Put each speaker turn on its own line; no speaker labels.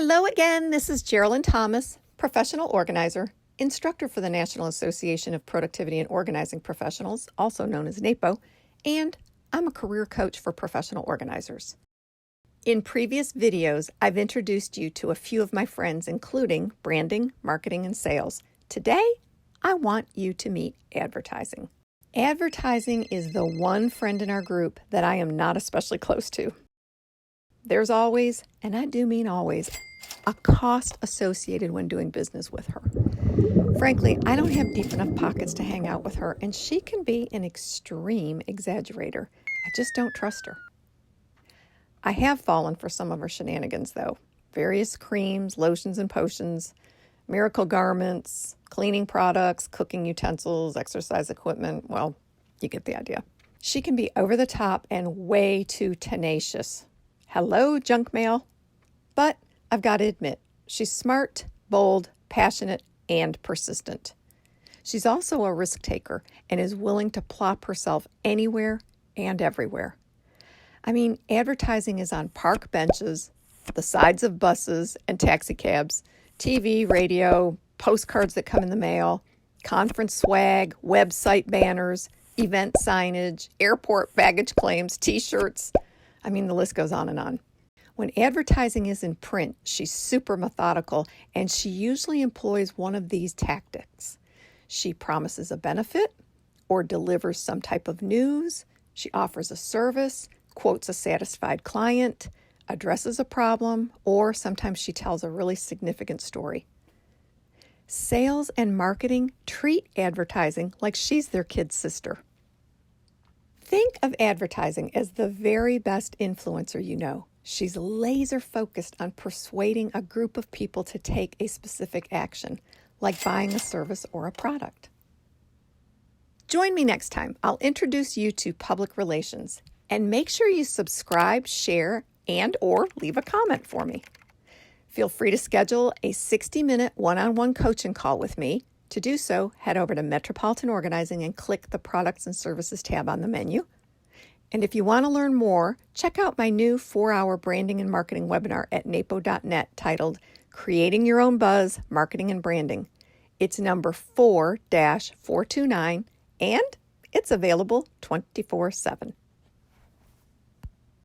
Hello again, this is Geralin Thomas, professional organizer, instructor for the National Association of Productivity and Organizing Professionals, also known as NAPO, and I'm a career coach for professional organizers. In previous videos, I've introduced you to a few of my friends, including branding, marketing, and sales. Today, I want you to meet advertising. Advertising is the one friend in our group that I am not especially close to. There's always, and I do mean always, a cost associated when doing business with her. Frankly, I don't have deep enough pockets to hang out with her, and she can be an extreme exaggerator. I just don't trust her. I have fallen for some of her shenanigans, though. Various creams, lotions, and potions, miracle garments, cleaning products, cooking utensils, exercise equipment. Well, you get the idea. She can be over the top and way too tenacious. Hello, junk mail. But I've got to admit, she's smart, bold, passionate, and persistent. She's also a risk taker and is willing to plop herself anywhere and everywhere. I mean, advertising is on park benches, the sides of buses and taxi cabs, TV, radio, postcards that come in the mail, conference swag, website banners, event signage, airport baggage claims, t-shirts. I mean, the list goes on and on. When advertising is in print, she's super methodical, and she usually employs one of these tactics. She promises a benefit or delivers some type of news. She offers a service, quotes a satisfied client, addresses a problem, or sometimes she tells a really significant story. Sales and marketing treat advertising like she's their kid's sister. Think of advertising as the very best influencer you know. She's laser focused on persuading a group of people to take a specific action, like buying a service or a product. Join me next time. I'll introduce you to public relations, and make sure you subscribe, share, and or leave a comment for me. Feel free to schedule a 60-minute one-on-one coaching call with me. To do so, head over to Metropolitan Organizing and click the Products and Services tab on the menu. And if you want to learn more, check out my new 4-hour branding and marketing webinar at napo.net titled Creating Your Own Buzz, Marketing and Branding. It's number 4-429, and it's available 24/7.